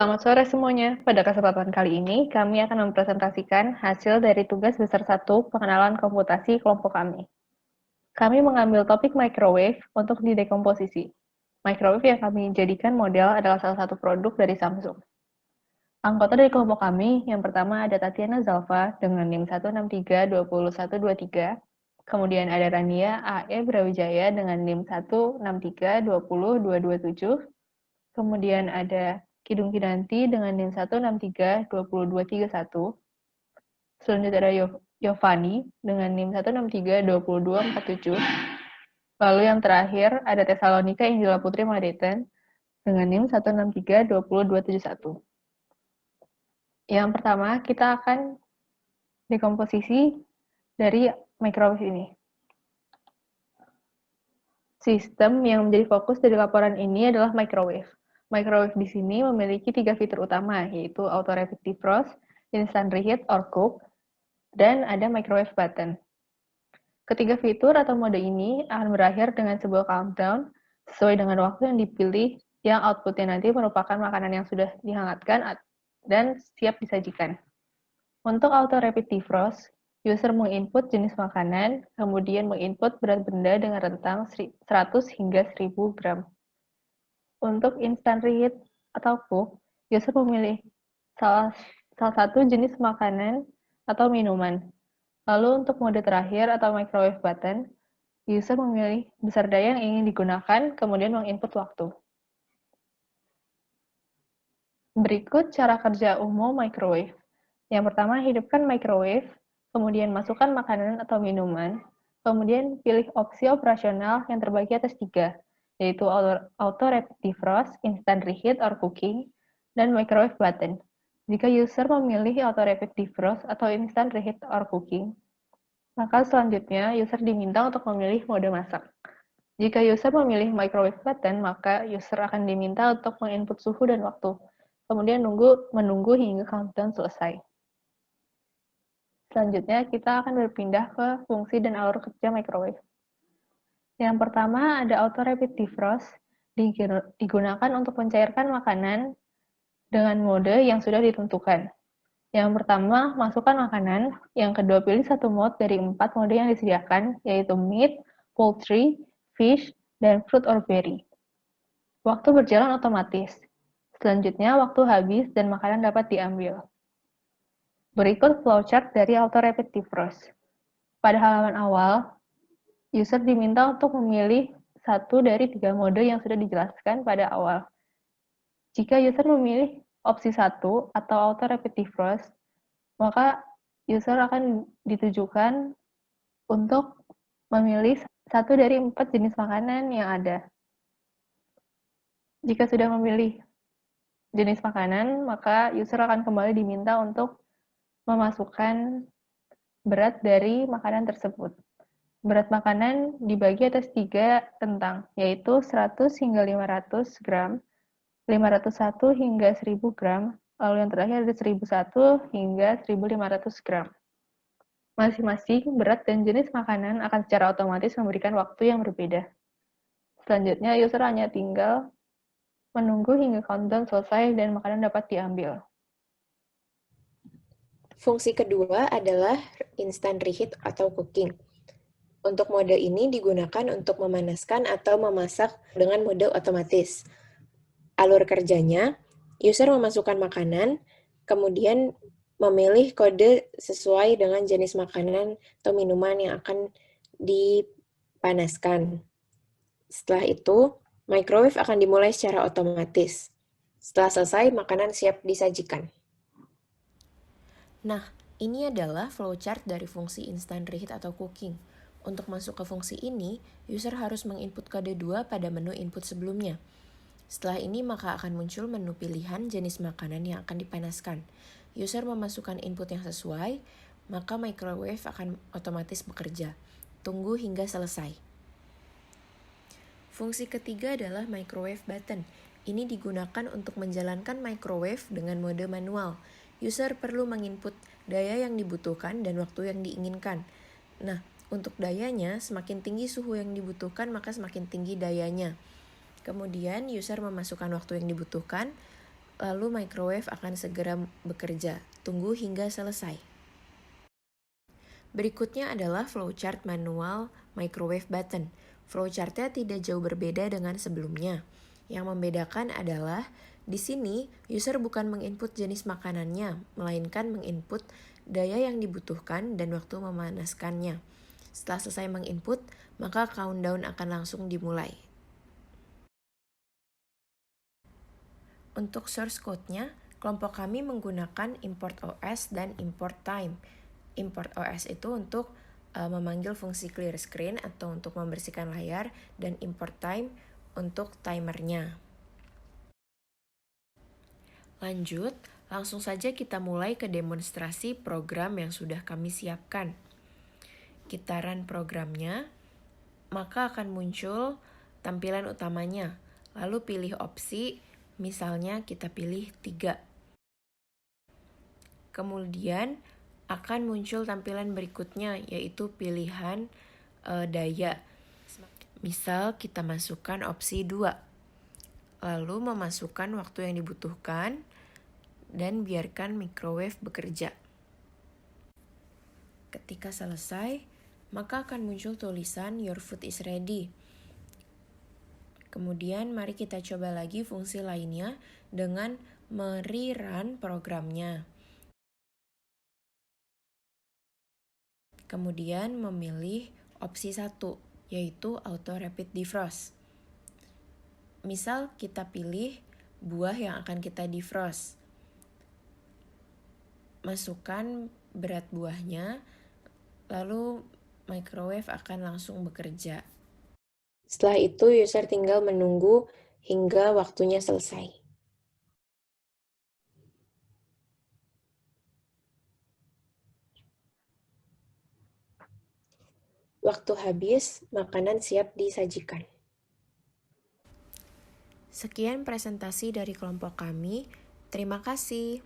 Selamat sore semuanya. Pada kesempatan kali ini, kami akan mempresentasikan hasil dari tugas besar 1 pengenalan komputasi kelompok kami. Kami mengambil topik microwave untuk didekomposisi. Microwave yang kami jadikan model adalah salah satu produk dari Samsung. Anggota dari kelompok kami, yang pertama ada Tatiana Zalfa dengan NIM 163202123. Kemudian ada Rania AE Brawijaya dengan NIM 163202227. Kemudian ada Kidung Kidanti dengan NIM 163-20231. Selanjutnya ada Yovani dengan NIM 163-22247. Lalu yang terakhir ada Tesalonika Angela Putri Madeten dengan NIM 163-20271. Yang pertama, kita akan dekomposisi dari microwave ini. Sistem yang menjadi fokus dari laporan ini adalah microwave. Microwave di sini memiliki 3 fitur utama, yaitu auto rapid defrost, instant reheat or cook, dan ada microwave button. Ketiga fitur atau mode ini akan berakhir dengan sebuah countdown sesuai dengan waktu yang dipilih, yang outputnya nanti merupakan makanan yang sudah dihangatkan dan siap disajikan. Untuk auto rapid defrost, user menginput jenis makanan, kemudian menginput berat benda dengan rentang 100 hingga 1000 gram. Untuk instant reheat atau cook, user memilih salah satu jenis makanan atau minuman. Lalu untuk mode terakhir atau microwave button, user memilih besar daya yang ingin digunakan, kemudian menginput waktu. Berikut cara kerja umum microwave. Yang pertama, hidupkan microwave, kemudian masukkan makanan atau minuman, kemudian pilih opsi operasional yang terbagi atas 3, yaitu auto rapid defrost, instant reheat or cooking, dan microwave button. Jika user memilih auto rapid defrost atau instant reheat or cooking, maka selanjutnya user diminta untuk memilih mode masak. Jika user memilih microwave button, maka user akan diminta untuk menginput suhu dan waktu, kemudian menunggu hingga countdown selesai. Selanjutnya, kita akan berpindah ke fungsi dan alur kerja microwave. Yang pertama, ada auto rapid defrost, digunakan untuk mencairkan makanan dengan mode yang sudah ditentukan. Yang pertama, masukkan makanan. Yang kedua, pilih satu mode dari 4 mode yang disediakan, yaitu meat, poultry, fish, dan fruit or berry. Waktu berjalan otomatis. Selanjutnya, waktu habis dan makanan dapat diambil. Berikut flowchart dari auto rapid defrost. Pada halaman awal, user diminta untuk memilih satu dari 3 mode yang sudah dijelaskan pada awal. Jika user memilih opsi 1 atau auto rapid defrost, maka user akan ditujukan untuk memilih satu dari 4 jenis makanan yang ada. Jika sudah memilih jenis makanan, maka user akan kembali diminta untuk memasukkan berat dari makanan tersebut. Berat makanan dibagi atas 3 rentang, yaitu 100 hingga 500 gram, 501 hingga 1000 gram, lalu yang terakhir ada 1001 hingga 1500 gram. Masing-masing berat dan jenis makanan akan secara otomatis memberikan waktu yang berbeda. Selanjutnya, user hanya tinggal menunggu hingga countdown selesai dan makanan dapat diambil. Fungsi kedua adalah instant reheat atau cooking. Untuk mode ini digunakan untuk memanaskan atau memasak dengan mode otomatis. Alur kerjanya, user memasukkan makanan, kemudian memilih kode sesuai dengan jenis makanan atau minuman yang akan dipanaskan. Setelah itu, microwave akan dimulai secara otomatis. Setelah selesai, makanan siap disajikan. Nah, ini adalah flowchart dari fungsi instant reheat atau cooking. Untuk masuk ke fungsi ini, user harus menginput kode 2 pada menu input sebelumnya. Setelah ini, maka akan muncul menu pilihan jenis makanan yang akan dipanaskan. User memasukkan input yang sesuai, maka microwave akan otomatis bekerja. Tunggu hingga selesai. Fungsi ketiga adalah microwave button. Ini digunakan untuk menjalankan microwave dengan mode manual. User perlu menginput daya yang dibutuhkan dan waktu yang diinginkan. Nah, untuk dayanya, semakin tinggi suhu yang dibutuhkan, maka semakin tinggi dayanya. Kemudian, user memasukkan waktu yang dibutuhkan, lalu microwave akan segera bekerja. Tunggu hingga selesai. Berikutnya adalah flowchart manual microwave button. Flowchartnya tidak jauh berbeda dengan sebelumnya. Yang membedakan adalah di sini user bukan menginput jenis makanannya, melainkan menginput daya yang dibutuhkan dan waktu memanaskannya. Setelah selesai menginput, maka countdown akan langsung dimulai. Untuk source code-nya, kelompok kami menggunakan import OS dan import time. Import OS itu untuk memanggil fungsi clear screen atau untuk membersihkan layar, dan import time untuk timernya. Lanjut, langsung saja kita mulai ke demonstrasi program yang sudah kami siapkan. Kita run programnya, maka akan muncul tampilan utamanya. Lalu pilih opsi, misalnya kita pilih 3. Kemudian akan muncul tampilan berikutnya, yaitu pilihan daya. Misal kita masukkan opsi 2. Lalu memasukkan waktu yang dibutuhkan dan biarkan microwave bekerja. Ketika selesai, maka akan muncul tulisan "Your food is ready". Kemudian mari kita coba lagi fungsi lainnya dengan mererun programnya. Kemudian memilih opsi 1, yaitu Auto Rapid Defrost. Misal kita pilih buah yang akan kita defrost. Masukkan berat buahnya, lalu microwave akan langsung bekerja. Setelah itu, user tinggal menunggu hingga waktunya selesai. Waktu habis, makanan siap disajikan. Sekian presentasi dari kelompok kami. Terima kasih.